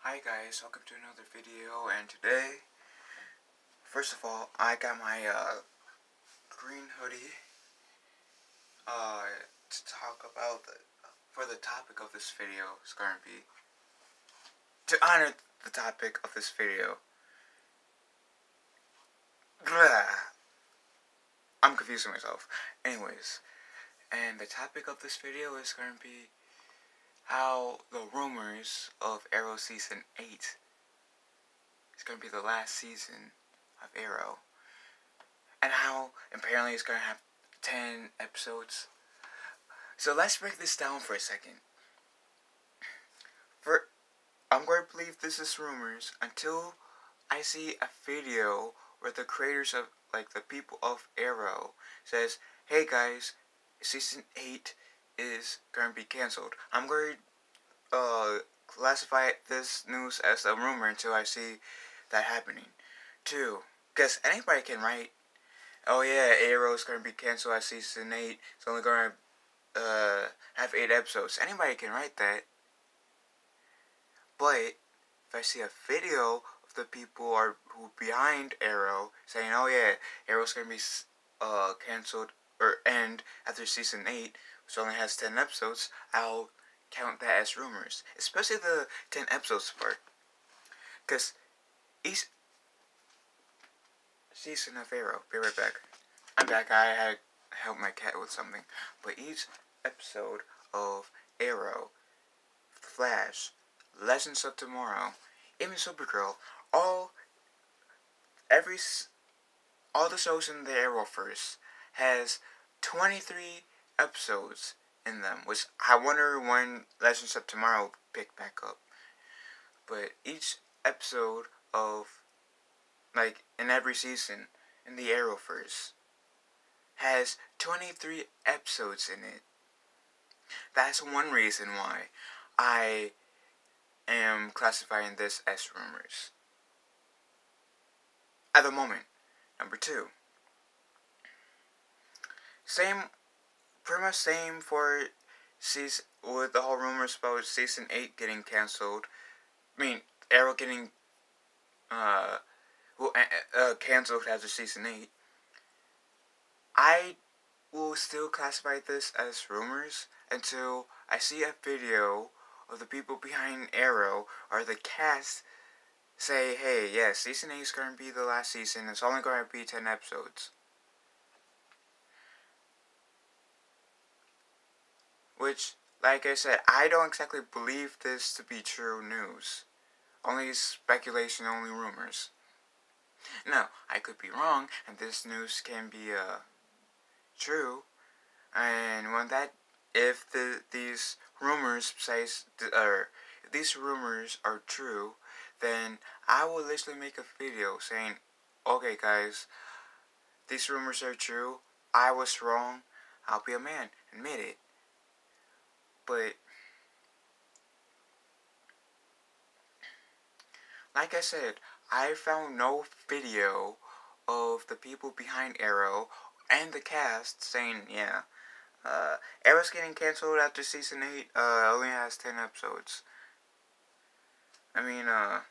Hi guys, welcome to another video, and today, first of all, I got my green hoodie to talk about for the topic of this video is going to be, to honor the topic of this video. I'm confusing myself. Anyways, and the topic of this video is going to be how the rumors of Arrow Season 8 is going to be the last season of Arrow. And how apparently it's going to have 10 episodes. So let's break this down for a second. I'm going to believe this is rumors until I see a video where the creators of, like, the people of Arrow says, hey guys, season 8 is going to be cancelled. I'm going to classify this news as a rumor until I see that happening. 2, because anybody can write, oh yeah, Arrow is going to be cancelled at season 8. It's only going to have 8 episodes. Anybody can write that. But if I see a video of the people who behind Arrow saying, oh yeah, Arrow's going to be cancelled or end after season 8, which only has 10 episodes, I'll count that as rumors. Especially the 10 episodes part. Because each season of Arrow, be right back. I'm back. I had helped my cat with something. But each episode of Arrow, Flash, Legends of Tomorrow, even Supergirl, all the shows in the Arrowverse has 23 episodes in them, which I wonder when Legends of Tomorrow will pick back up. But each episode of, like, in every season in the Arrowverse has 23 episodes in it. That's one reason why I am classifying this as rumors at the moment. Number 2, pretty much same for season, with the whole rumors about season 8 getting cancelled. I mean, Arrow getting cancelled after season 8. I will still classify this as rumors until I see a video of the people behind Arrow or the cast say, hey, yeah, season 8 is going to be the last season. It's only going to be 10 episodes. Which, like I said, I don't exactly believe this to be true news. Only speculation, only rumors. Now, I could be wrong, and this news can be true. And if these rumors if these rumors are true, then I will literally make a video saying, okay guys, these rumors are true, I was wrong, I'll be a man, admit it. But, like I said, I found no video of the people behind Arrow and the cast saying, yeah, Arrow's getting cancelled after season 8, only has 10 episodes. I mean, I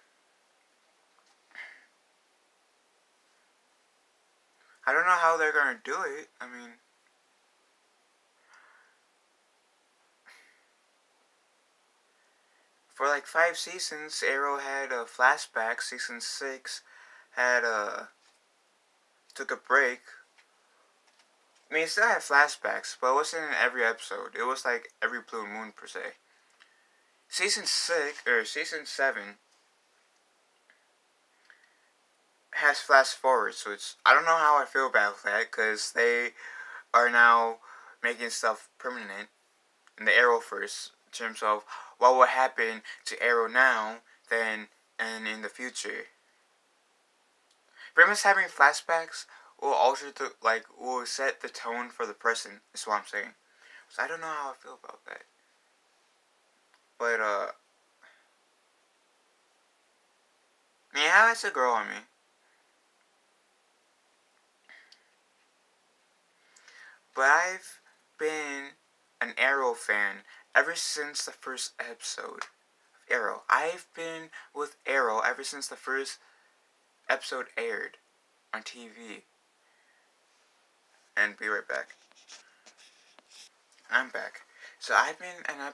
don't know how they're gonna do it. I mean, for like 5 seasons, Arrow had a flashback. Season 6 had took a break. I mean, it still had flashbacks, but it wasn't in every episode. It was like every blue moon per se. Season 7 has flash forward, so I don't know how I feel about that, because they are now making stuff permanent in the Arrowverse in terms of what will happen to Arrow now then and in the future. Pretty much having flashbacks will alter will set the tone for the present, is what I'm saying. So I don't know how I feel about that. But yeah, it's a girl on me. But I've been an Arrow fan ever since the first episode of Arrow. I've been with Arrow ever since the first episode aired on TV. And be right back. I'm back. So I've been an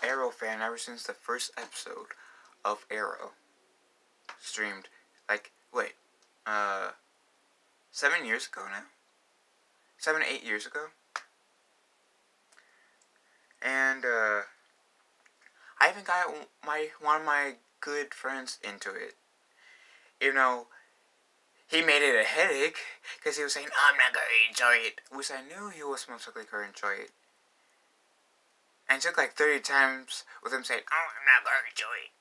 Arrow fan ever since the first episode of Arrow streamed. Like, wait, 7 years ago now? 7, 8 years ago? And, I even got one of my good friends into it. You know, he made it a headache, because he was saying, I'm not going to enjoy it. Which I knew he was most likely going to enjoy it. And it took like 30 times with him saying, oh, I'm not going to enjoy it,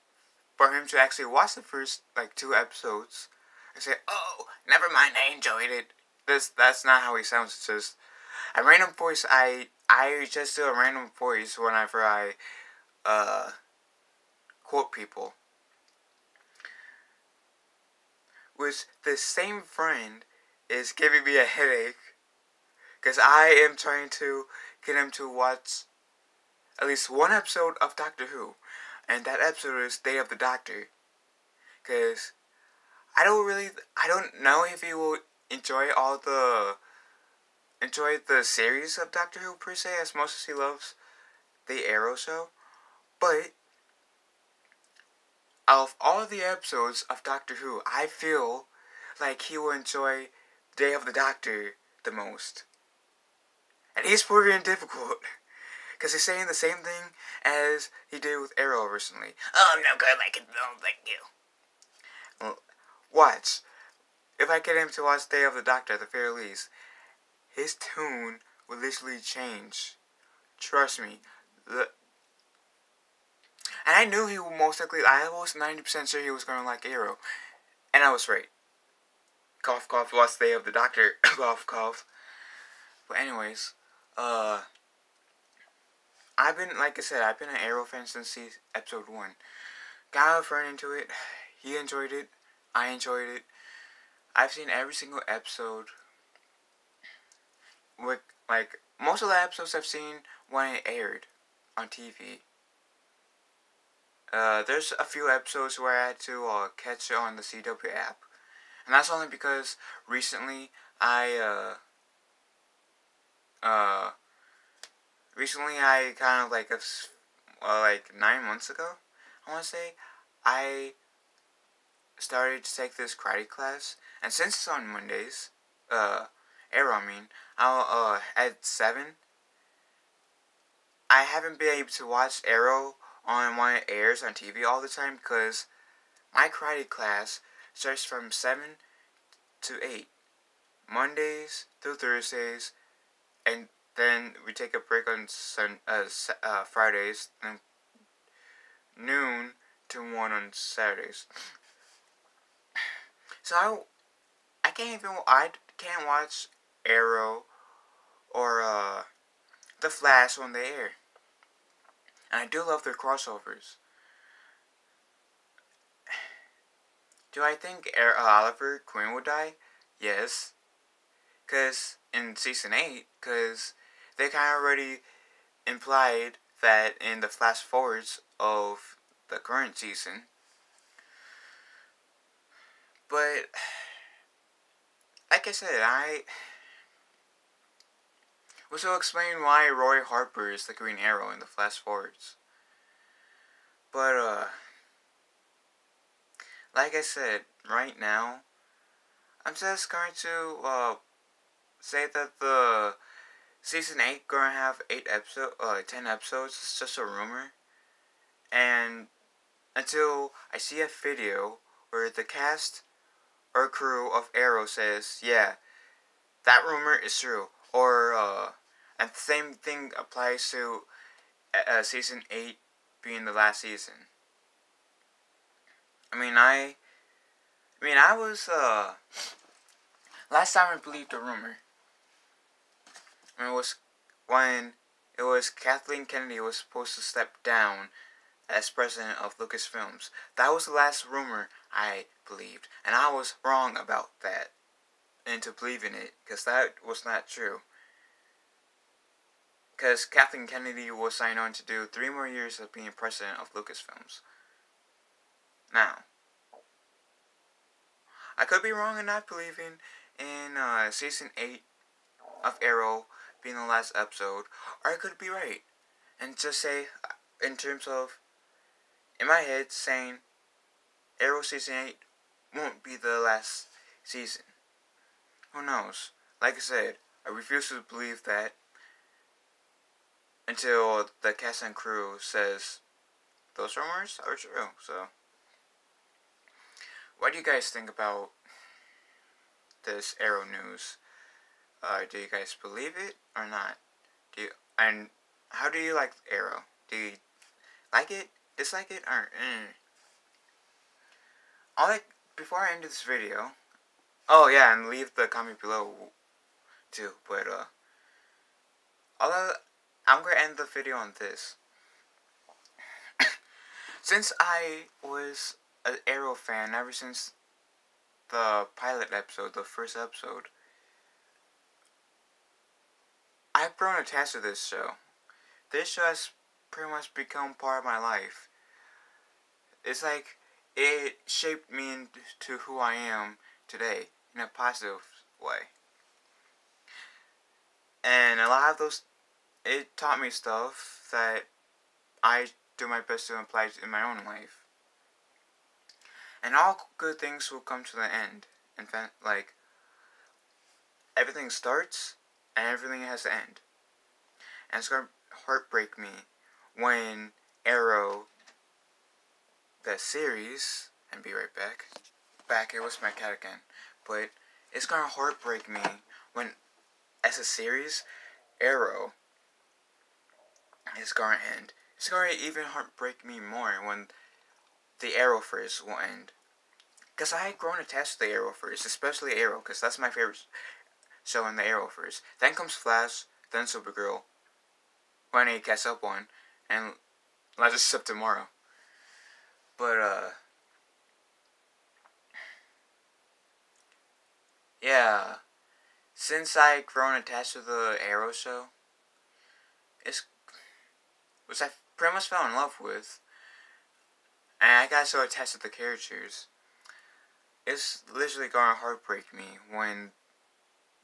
for him to actually watch the first, like, 2 episodes and say, oh, never mind, I enjoyed it. That's not how he sounds. It's just a random voice. I just do a random voice whenever I, quote people. Which the same friend is giving me a headache, because I am trying to get him to watch at least one episode of Doctor Who, and that episode is Day of the Doctor, because I don't know if he will enjoy the series of Doctor Who per se, as much as he loves the Arrow show, but of all the episodes of Doctor Who, I feel like he will enjoy Day of the Doctor the most. And he's proving difficult, because he's saying the same thing as he did with Arrow recently. Oh, I'm not gonna like it, no, thank you. Well, watch. If I get him to watch Day of the Doctor at the very least, his tune will literally change. Trust me. And I knew he would most likely, I was 90% sure he was going to like Arrow. And I was right. Cough, cough, watch Day of the Doctor. Cough, cough. But anyways, I've been, like I said, I've been an Arrow fan since episode 1. Got a friend into it. He enjoyed it. I enjoyed it. I've seen every single episode. Like, most of the episodes I've seen when it aired on TV. There's a few episodes where I had to catch it on the CW app. And that's only because recently I kind of like 9 months ago, I want to say, I started to take this karate class. And since it's on Mondays, Arrow, I'll, at 7, I haven't been able to watch Arrow on when it airs on TV all the time, because my karate class starts from 7 to 8, Mondays through Thursdays, and then we take a break on Fridays, and noon to 1 on Saturdays. So I can't watch Arrow or The Flash when they air. And I do love their crossovers. Do I think Oliver Queen will die? Yes. Because in season 8, because they kind of already implied that in the flash forwards of the current season. But, like I said, which will explain why Roy Harper is the Green Arrow in the flash forwards. But, like I said, right now, I'm just going to, say that the season 8 gonna have 10 episodes. It's just a rumor. And until I see a video where the cast or crew of Arrow says, yeah, that rumor is true. Or, and the same thing applies to season 8 being the last season. I was, last time I believed a rumor, it was when it was Kathleen Kennedy was supposed to step down as president of Lucasfilms. That was the last rumor I believed, and I was wrong about that, into believing it, because that was not true. Because Kathleen Kennedy was signed on to do 3 more years of being president of Lucasfilms. Now, I could be wrong in not believing in Season 8 of Arrow being the last episode, or I could be right and just say, in terms of, in my head, saying Arrow Season 8 won't be the last season. Who knows? Like I said, I refuse to believe that until the cast and crew says those rumors are true. So, what do you guys think about this Arrow news? Do you guys believe it or not? And how do you like Arrow? Do you like it, dislike it, or before I end this video, oh yeah, and leave the comment below too. But I'm gonna end the video on this. Since I was an Arrow fan ever since the pilot episode, the first episode, I've grown attached to this show. This show has pretty much become part of my life. It's like it shaped me into who I am today in a positive way. And a lot of those, it taught me stuff that I do my best to apply in my own life. And all good things will come to the end. In fact, like, everything starts and everything has to end. And it's gonna heartbreak me when Arrow, the series, and be right back. It was my cat again. But it's gonna heartbreak me when, as a series, Arrow is gonna end. It's gonna even heartbreak me more when the Arrowverse will end. Because I had grown attached to the Arrowverse, especially Arrow, because that's my favorite show in the Arrowverse. Then comes Flash, then Supergirl, when I catch up on, and Legends of Tomorrow. But, yeah, since I grown attached to the Arrow show, which I pretty much fell in love with, and I got so attached to the characters, it's literally gonna heartbreak me when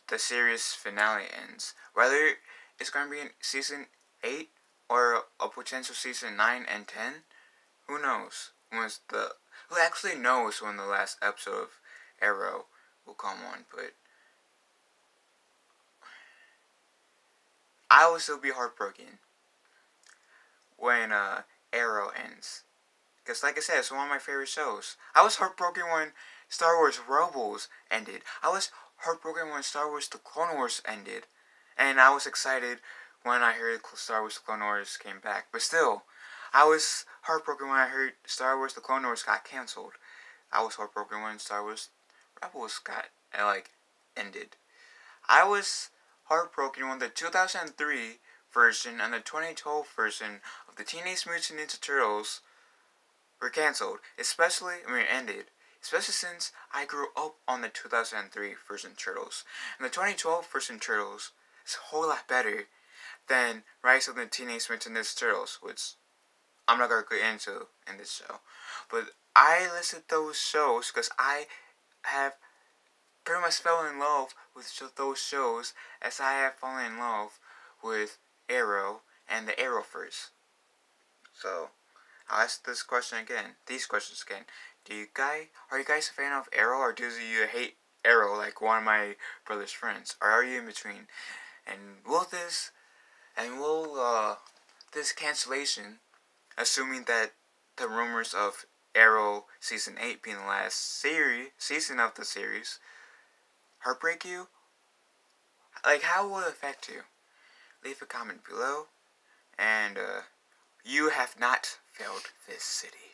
the series finale ends. Whether it's gonna be in season 8 or a potential season 9 and 10, who knows? Who actually knows when the last episode of Arrow will come on? But I will still be heartbroken when Arrow ends. Because like I said, it's one of my favorite shows. I was heartbroken when Star Wars Rebels ended. I was heartbroken when Star Wars The Clone Wars ended. And I was excited when I heard Star Wars The Clone Wars came back. But still, I was heartbroken when I heard Star Wars The Clone Wars got cancelled. I was heartbroken when Star Wars Rebels ended. I was heartbroken when the 2003 version and the 2012 version of the Teenage Mutant Ninja Turtles were cancelled, ended. Especially since I grew up on the 2003 version Turtles. And the 2012 version Turtles is a whole lot better than Rise of the Teenage Mutant Ninja Turtles, which I'm not going to get into in this show. But I listed those shows because I have pretty much fell in love with those shows as I have fallen in love with Arrow and the Arrowverse. So, I'll ask these questions again. Are you guys a fan of Arrow, or do you hate Arrow like one of my brother's friends? Or are you in between? And will this cancellation, assuming that the rumors of Arrow Season 8 being the last season of the series, heartbreak you? Like, how will it affect you? Leave a comment below. And, you have not failed this city.